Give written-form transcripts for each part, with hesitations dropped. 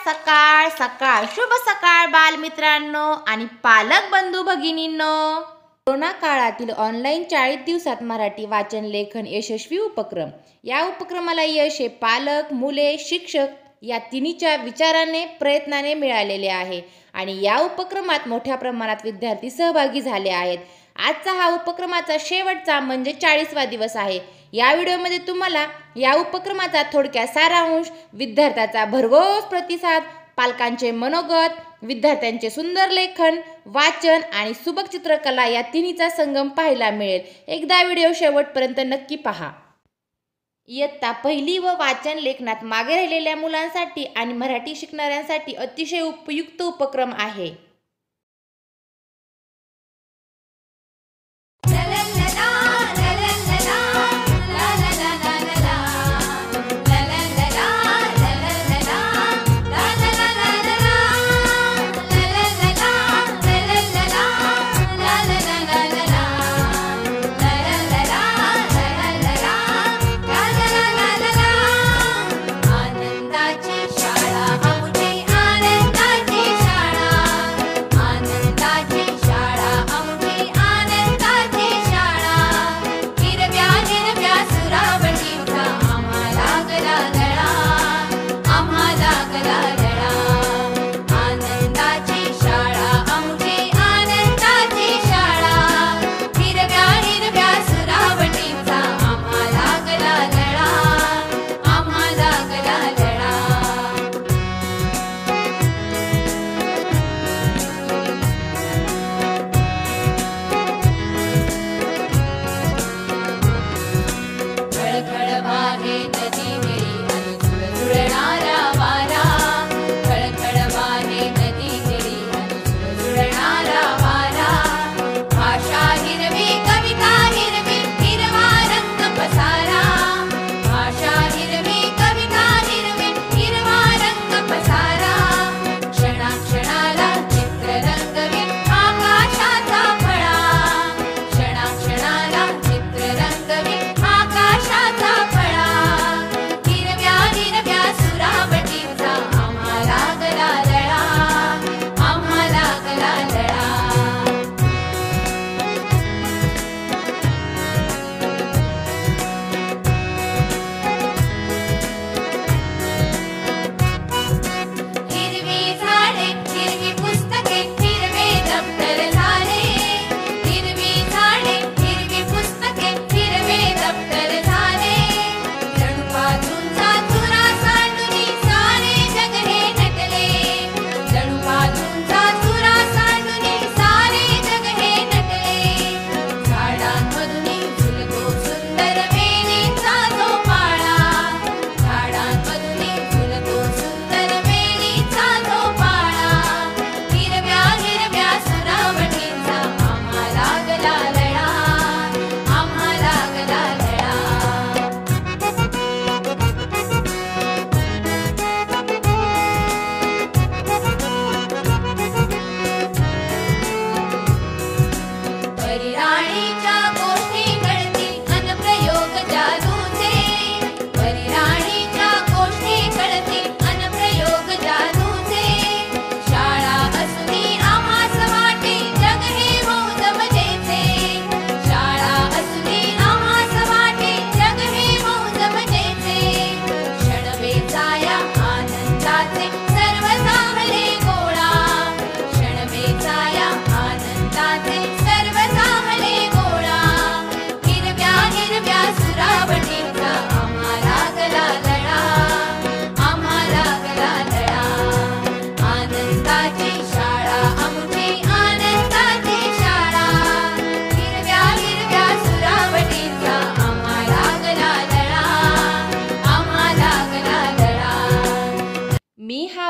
सकाळ सकाळ शुभ सकाळ बालमित्रांनो आणि पालक बंधू भगिनींनो। कोरोना काळातील ऑनलाईन 40 दिवसात मराठी वाचन लेखन यशस्वी उपक्रम। या उपक्रमाला यश हे पालक, मुले, शिक्षक या तिन्हीच्या विचाराने प्रयत्नाने मिळालेले आहे आणि या उपक्रमात मोठ्या प्रमाणात विद्यार्थी सहभागी झाले आहेत। आजचा हा उपक्रमाचा शेवटचा म्हणजे 40वा दिवस आहे। या व्हिडिओमध्ये तुम्हाला या उपक्रमाचा थोडक्यात सारांश, विद्यार्थ्याचा भरघोस प्रतिसाद, पालकांचे मनोगत, विद्यार्थ्यांचे सुंदर लेखन, वाचन आणि सुबक चित्रकला या तिन्हीचा संगम पाहायला मिळेल। एकदा व्हिडिओ शेवटपर्यंत नक्की पहा। इयत्ता पहिली व वाचन लेखनात मागे राहिलेल्या मुलांसाठी आणि मराठी शिकणाऱ्यांसाठी अतिशय उपयुक्त उपक्रम आहे।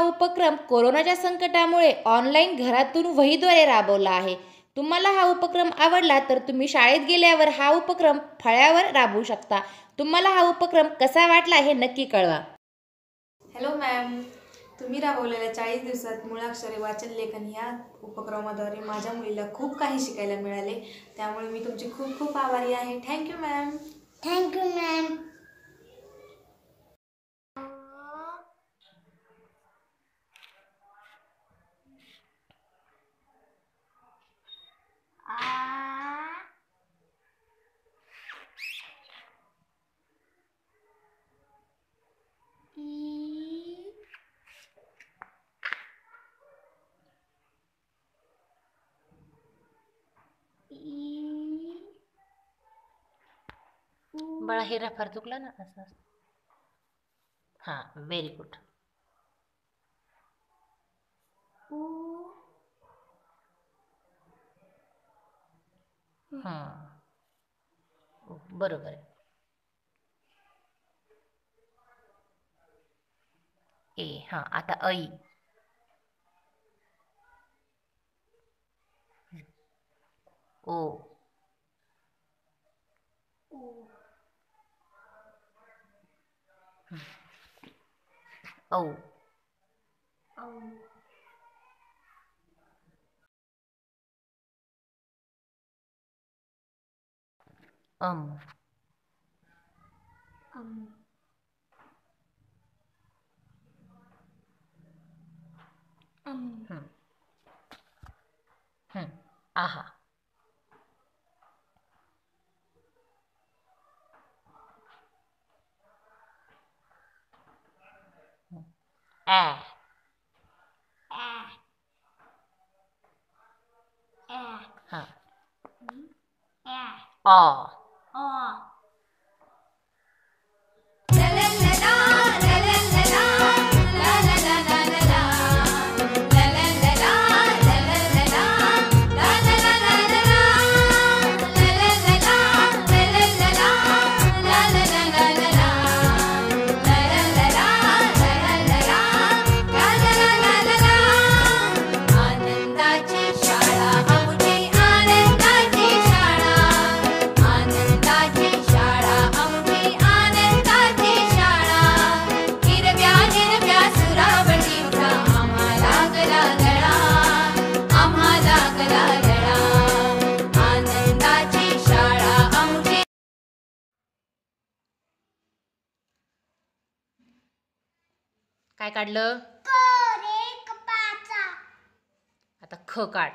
उपक्रम कोरोनाच्या संकटामुळे ऑनलाईन घरातून वहीद्वारे राबवला आहे। तुम्हाला हा उपक्रम आवडला तर तुम्ही शाळेत गेल्यावर हा उपक्रम फळ्यावर राबवू शकता। तुम्हाला हा उपक्रम कसा वाटला हे नक्की कळवा। हॅलो मॅम, तुम्ही राबवलेल्या 40 दिवसात मुळाक्षरे वाचन लेखन या उपक्रमाद्वारे माझ्या मुलीला खूप काही शिकायला मिळाले, त्यामुळे मी तुमची खूप खूप आभारी आहे। Thank you ma'am. Thank you ma'am. बाळा हे रफार चुकला ना असं असं. हा व्हेरी गुड. हां बरोबर आहे. ए हां आता ऐ. ओ औ अम हं. हं. आहा ॲ हां ऑ आनंदाची शाळा आमची आनंदाची शाळा आनंदाची शाळा आमची आनंदाची शाळा हिरव्या हिरव्या सुरावटीचा आम्हाला गला गळा आम्हाला गला गळा आनंदाची शाळा आमची. काय काढलं? कोरे कपाचा. आता ख काढ.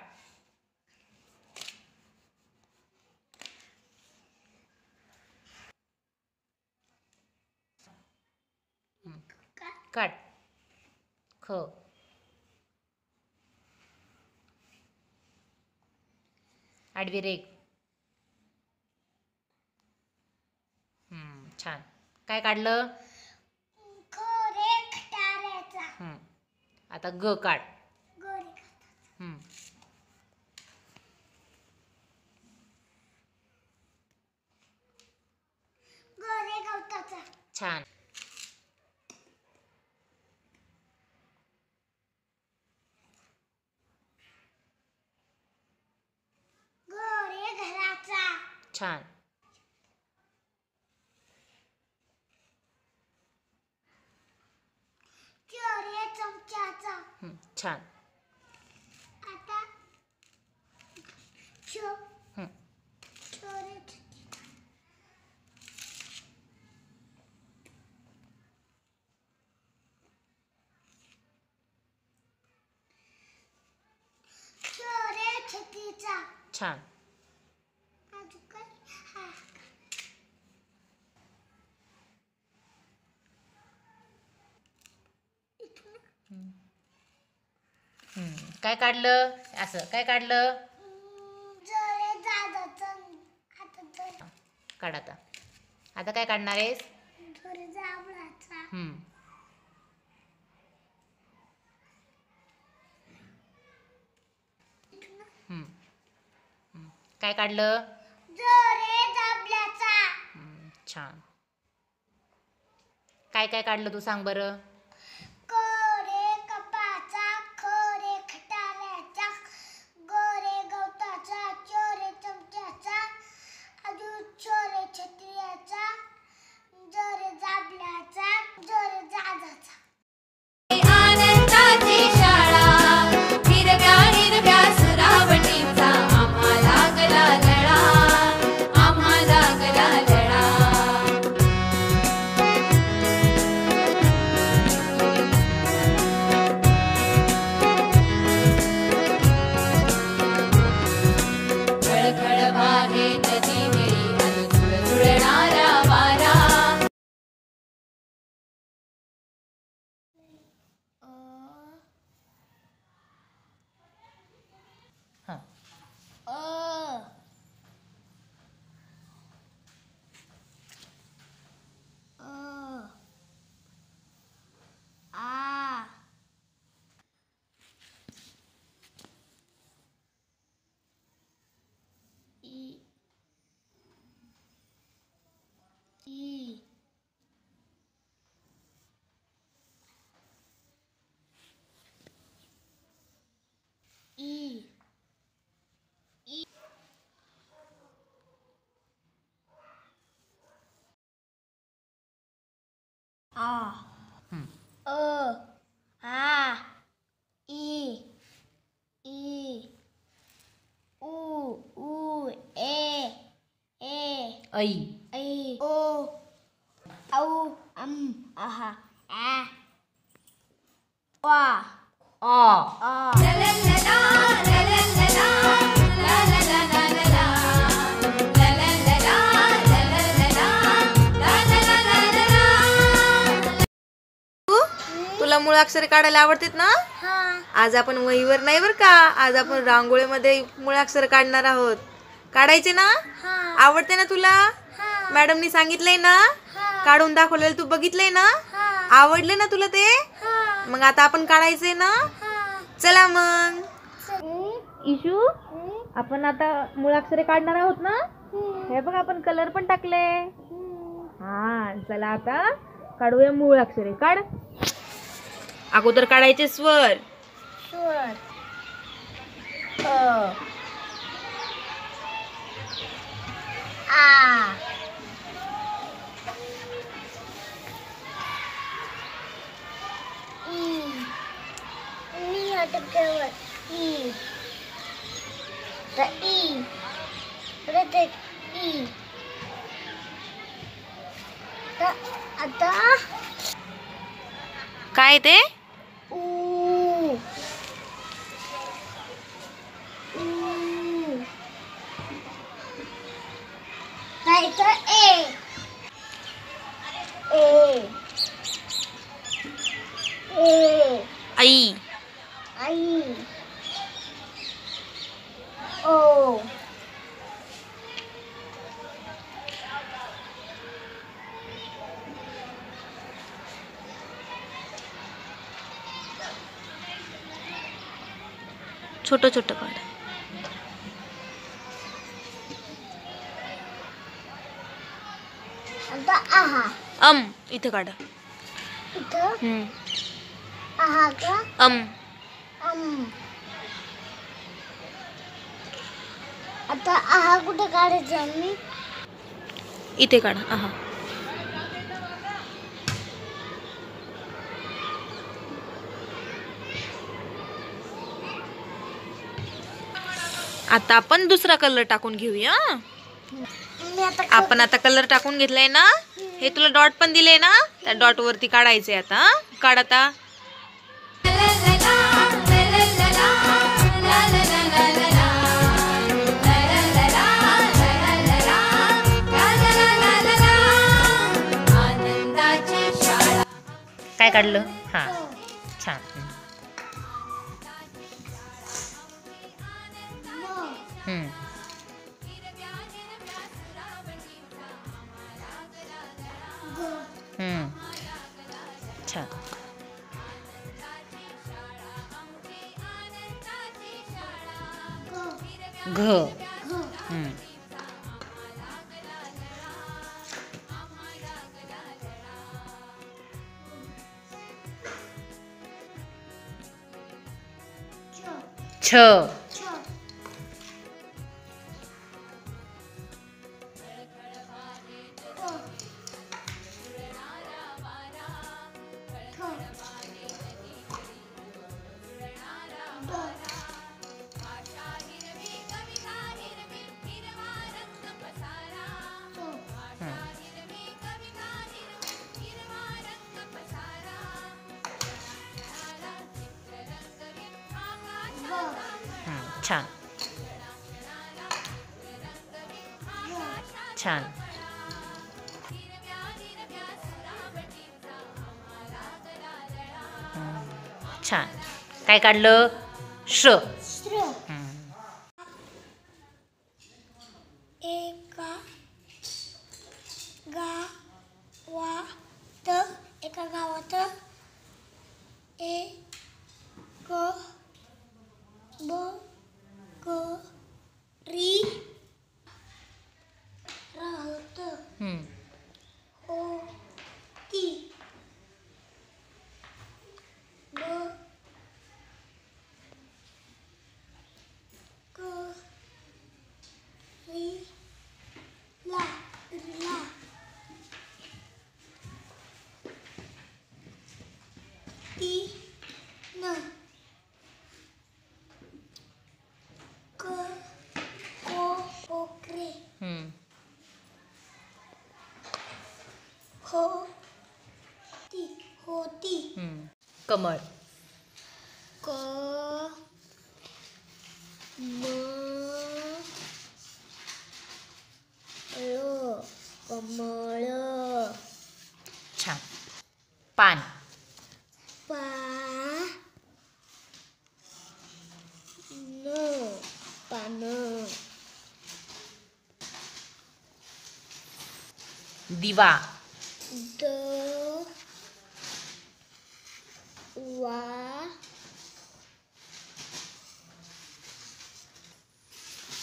काढ ख. आडवी रेघ. छान. काय काढलं? कोरे खटाऱ्याचा. आता ग काढ. गोरे खताचा. गोरे गवताचा. छान. गोरे घराचा. छान. चोरे चमच्याचा. छान. आता चोरे चोरे छतीचा. छान. अजून काय? हा. काय काढलं? असं काय काढलं? जोरे जादाचा. आता जोरे काढ आता. आता काय काढणार आहेस? जोरे जांभळाचा. काय काढलं? जोरे जांभळाचा. छान. काय काय काढलं तू सांग बरं? कोरे कपाचा. खोरे खटाऱ्याचा. गोरे गवताचा. चोरे चमच्याचा. अजून चोरे छत्र्याचा. जोरे जांभळाचा. जोरे जादाचा. आनंदाची शाळा हिरव्या हिरव्या सुरावटीचा आम्हाला गला गळा आम्हाला गला गळा आ अ आ ई ई ऊ ए ऐ ऐ ओ औ आहा आ वा अ आ तुला मुळाक्षरे काढायला आवडतात ना? हा आज आपण वहीवर नाही बर का, आज आपण रांगोळीमध्ये मुळाक्षर काढणार आहोत. काढायचे ना? हा आवडते ना तुला? हा मॅडमनी सांगितलंय ना? हा काढून दाखवलेलं तू बघितलंय ना? हा आवडले ना तुला ते? हा मग आता आपण काढायचंय ना? हा चला मग. इशू आपण आता मुळाक्षरे काढणार आहोत ना? हे बघ आपण कलर पण टाकले. हा चला आता काढूया मुळाक्षरे. काढ. अगोदर काढायचे स्वर. स्वर अ आ ई मी अटकवर ई तर ई परत एक ई तर आता काय ते? ऊ ऊ काय तर ए ए ए आई. आई ओ छोटं छोटं काढ. आता आहा इथं काढ. इथं आहा का आता आहा कुठे काढायचं मी इथे काढ. आहा. आता आपण दुसरा कलर टाकून घेऊया. मी आता आपण आता कलर टाकून घेतलाय ना, हे तुला डॉट पण दिले ना, त्या डॉट वरती काढायचंय आता. काढ आता. काय काढलं? हा छान. हम्म. हम्म. छान. घ. हम्म. छ. छान छान. छान. काय काढलं? श. एका गावात एक बकरी राहत होती. बकरीला कमळ. क म ळ कमळ. छान. पान. पा न पान. दिवा. द वा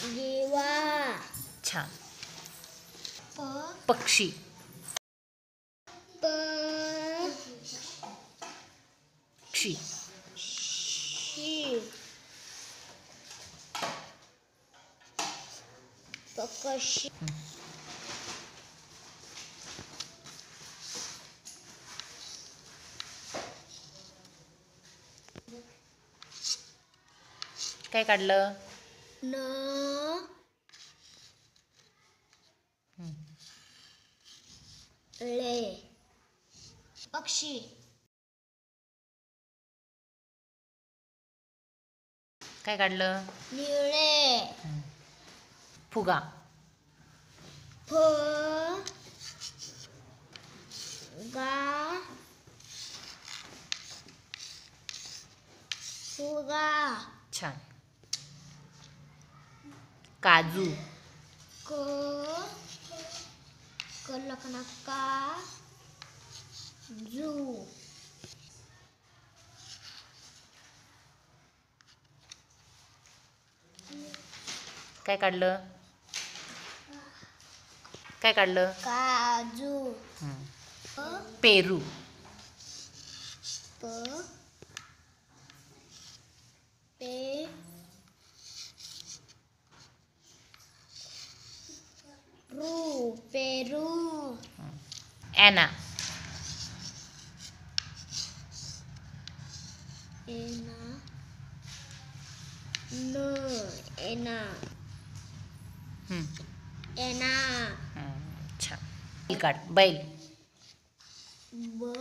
दिवा. छान. प पक्षी. प क्षी. शी पक्षी. काय काढलं? न ले पक्षी. काय काढलं? निळे. फुगा. फ गा फुगा. छान. काजू. क कलकना का जू. काय काढलं? काय काढलं? काजू. पेरू. प पे रू पेरू. एना. एना न एना एना. छान. बैल काढ. बैल. ब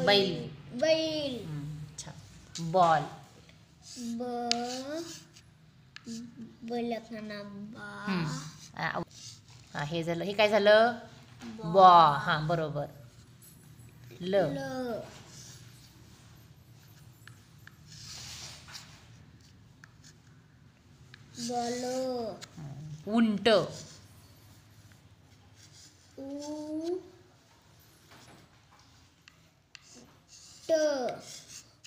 बैल. बैल. छान. बॉल. ब बलकना बा. हे झालं. हे काय झालं? बॉ. हा बरोबर. ल. ल बल. उंट. उ ट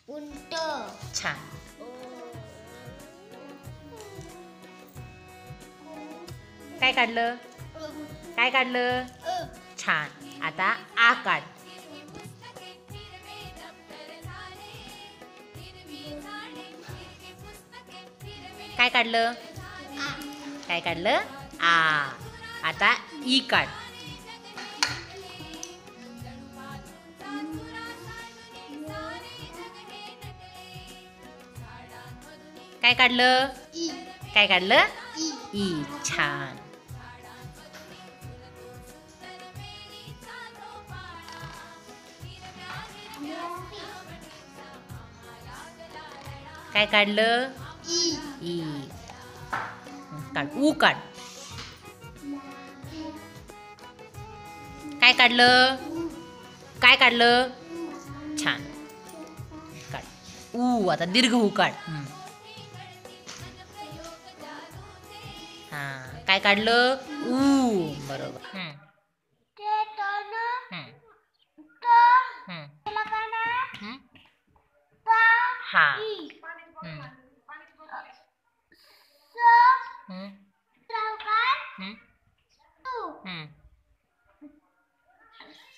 उंट. छान. काय काढलं? काय काढलं? छान. आता आ काढ. काय काढलं? काय काढलं? आ. आता ई काढ. काय काढलं? काय काढलं? ई. छान. काय काढलं? ई. काढ. ऊ काढ. काय काढलं? काय काढलं? छान. काढ. ऊ. आता दीर्घ ऊ काढ. हा. काय काढलं? ऊ. बरोबर. ते तन हम्म. त हम्म. लकना हम्म. ता हा. ई. हम्म. स हम्म. चौकार. हम्म. सु हम्म.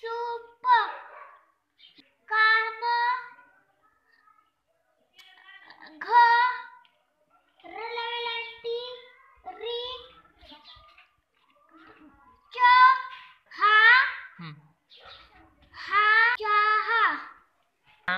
सूप. कान घ रलवलंटी री च हा हम्म. हा चहा. हा.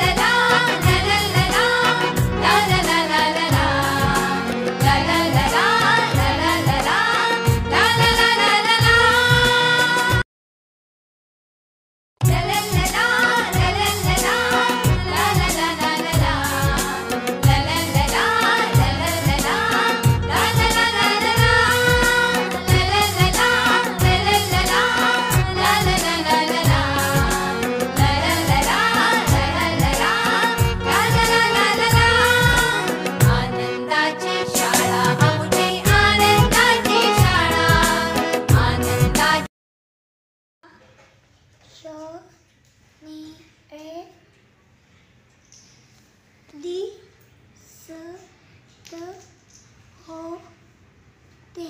आनंदाची शाळा आमची आनंदाची शाळा आनंदाची श नि ए दी स त हो ते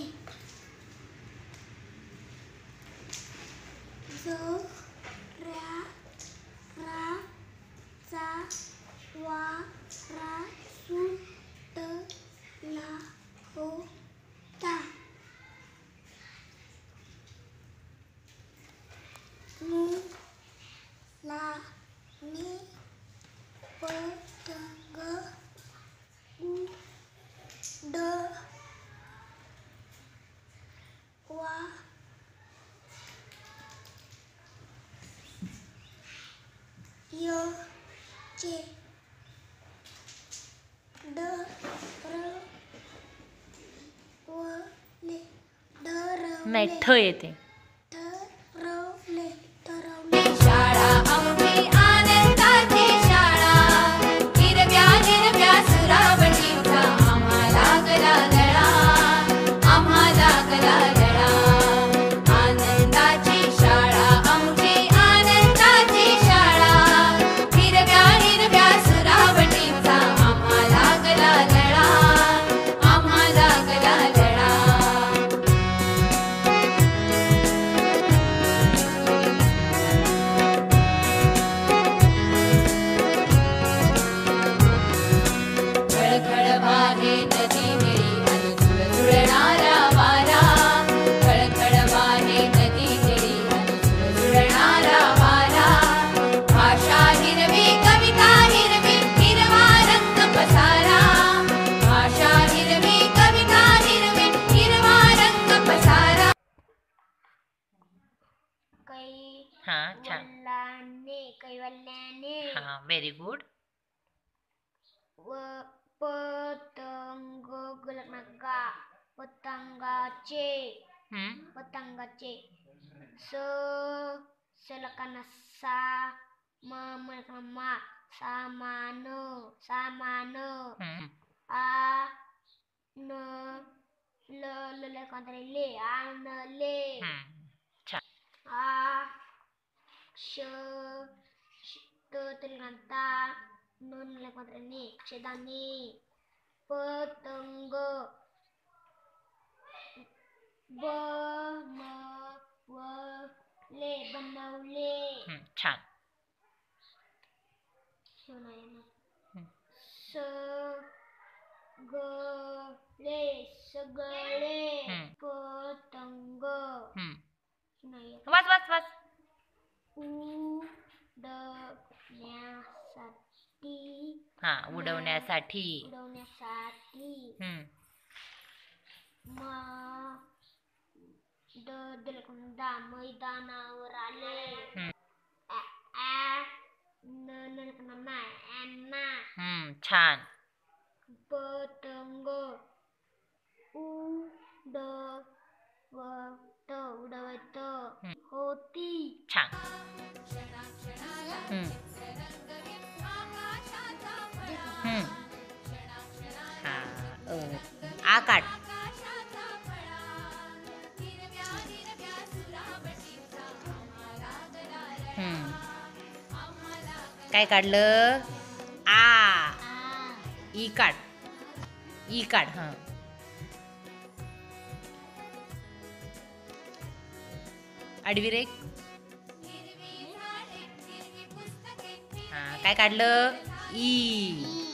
ज रा रा चा वा रा सु त ला हो ता मु ला नि पतंग उड वा य चे ड र व ले नाही डरवले ठ येते. ठरवले ठरवले शाळा आमची आनंदाची शाळा हिरव्या हिरव्या सुरावटीचा आम्हा लागला लळा आम्हा लागला लळा आनंदाची शाळा आमची आनंदाची शाळा हिरव्या हिरव्या सुरावटीचा आम्हा लागला लळा आम्हा लागला लळा खळखळ वाहे नदी निळी अन झुळझुळणारा वारा खळखळ वाहे नदी निळी अन झुळझुळणारा वारा भाषा हिरवी कविता हिरवी हिरवा रंग पसारा भाषा हिरवी कविता हिरवी हिरवा रंग पसारा हा छान. कैवल्याने हा व्हेरी गुड. व पतंग गुलमगा पतंगाचे पतंगाचे स सलकाना सा म मा सामान सामान आ न ल ले आणले छान. आ श तलगंता नून लेखमात्रांनी अक्षदानी पतंग ब न व ले बनवले छान. स ग ले सगळे पतंग नाही वाच वाच वाच. उडण्यासाठी हा उडवण्यासाठी. उडवण्यासाठी मैदानावर आले छान. पतंग उडवत होती. छान. क्षणा क्षणाला काय काढलं? आ. ई काढ. ई काढ. हां. आडवी रेघ. हां. काय काढलं? ई.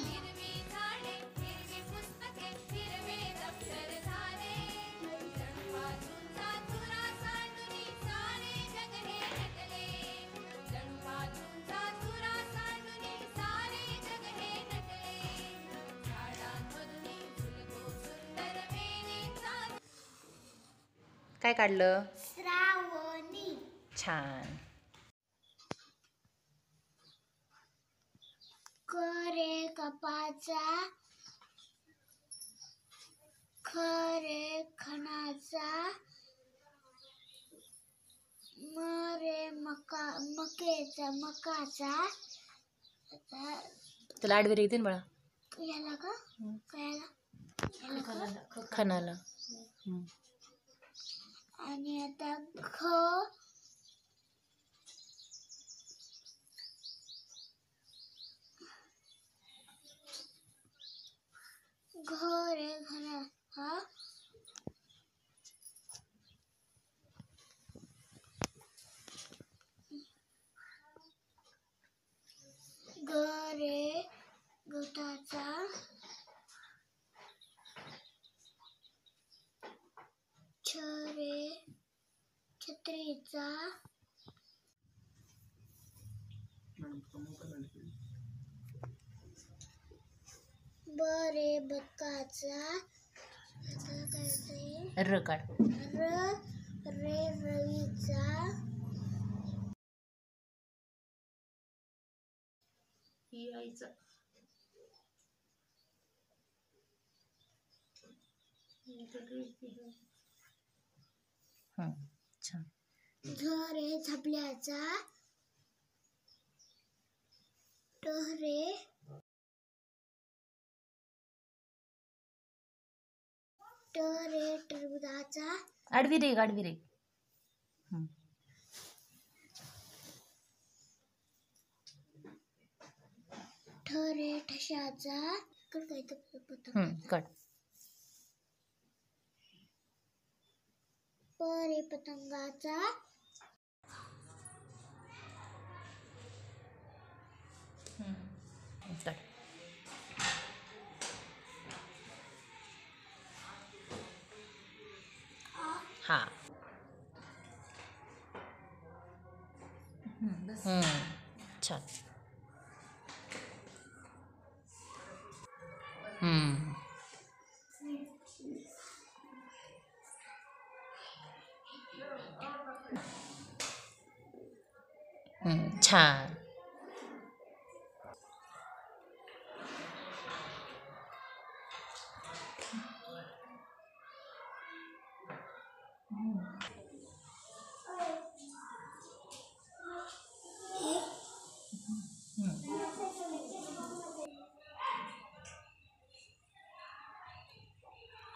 काय काढलं? श्रावणी. छान. क रे कपाचा, ख रे खणाचा, म रे मकाचा. आता तुला आडवी रेघ दे ना बाळा. याला का? याला का? खणाला. आणि आता ख घ रे घरा हा ग रे गटाचा, छ रे छत्रीचा, ब रे बदकाचा, आता काय होतंय? र काढ. र रे रवीचा, छान. झ रे झबल्याचा, ट रे टरबुजाचा, आडवी रेघ. आडवी रेघ. ठ रे ठशाचा, काय काढ. प रे पतंगाचा, काढ. हा. छान. छान.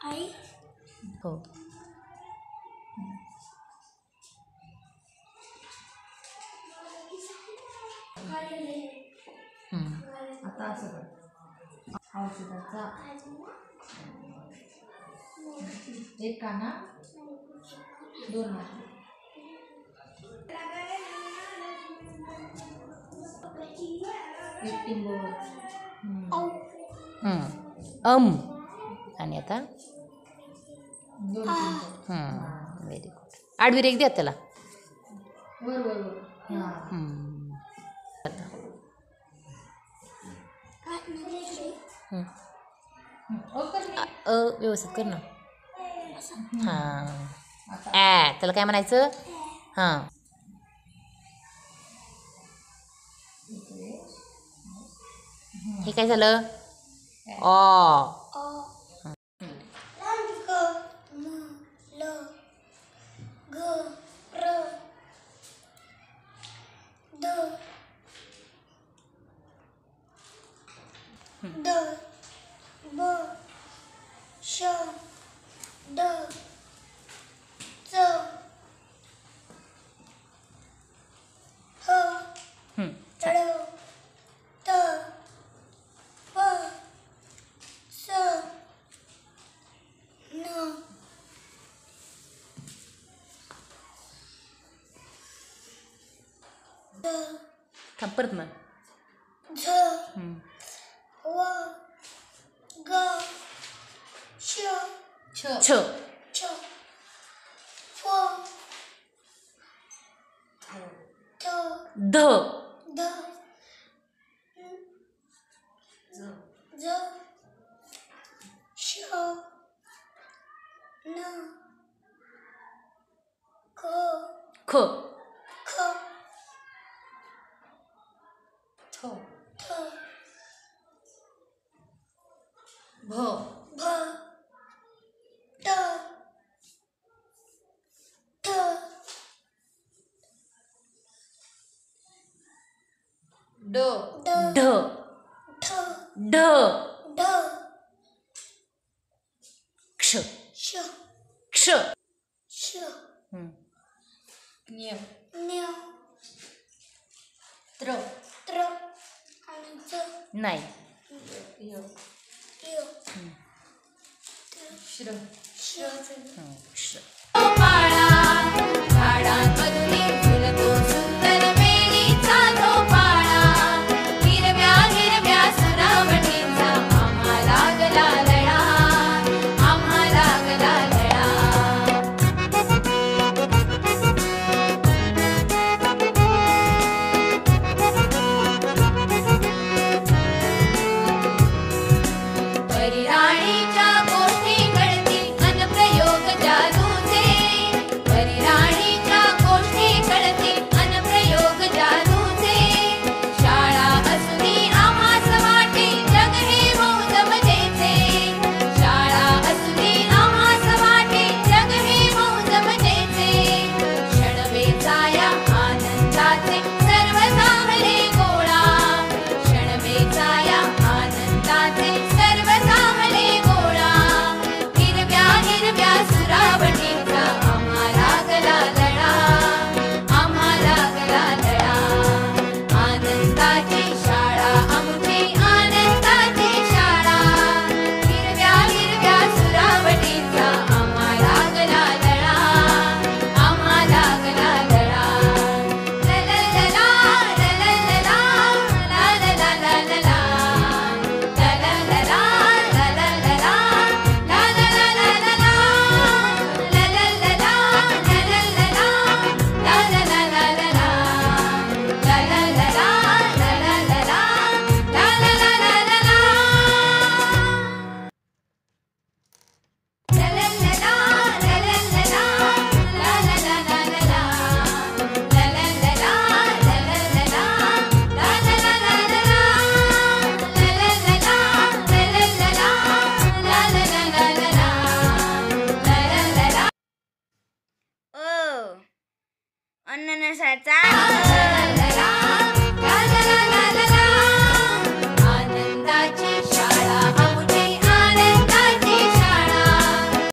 आई हो. आता असं कर. औषधाचा एक काना, दोन माती. एक टिंबोवर. आणि आता दोन टिंब. Very good. आडवी रेघ द्या त्याला. वर वर वर. हां. व्यवस्थित कर ना. हां. त्याला काय म्हणायचं? हां. हे काय झालं? ऑ. द ब श ड च ह थांब परत म्हण. झ हम्म. व ग श छ च फ थ ध ध ज श न क ख ख थ भ भ ट ठ ड ड ढ ठ ढ ढ क्ष श क्ष. श हम्म. न्य त्र त्र आणि च नाही. य श्र श क्ष. पाळा झाडांमधून फुलतो सुंदर वेलीचा तो पाळा. हिरव्या हिरव्या सुरावटींचा आम्हा लागला लळा, आम्हा लागला लळा. परिराणीच्या गोष्टी कळतील अनप्रयोग जादूचे. परिराणीच्या गोष्टी कळतील अनप्रयोग जादूचे. शाळा असुनी आम्हास वाटे जग हे मौज मजेचे. शाळा असुनी आम्हास वाटे जग हे मौज मजेचे. क्षणवेचा या आनंदाचे सर्व सामले गोळा. क्षणवेचा या आनंदाचे सर्व सामले गोळा. हिरव्या हिरव्या सुरावटींचा आम्हा लागला लळा, आम्हा लागला लळा. आनंदाची शाळा आमची आनंदाची शाळा. हिरव्या हिरव्या सुरावटींचा आम्हा लागला लळा, आम्हा लागला लळा. लललला लललला लालला ललला. लललला लललला लालला ललला. लललला लललला लालला ललला. लललला लललला लालला ललला. लललला लललला लालला ललला. लललला लललला लालला ललला. लललला लललला लालला ललला. लललला अननसाचा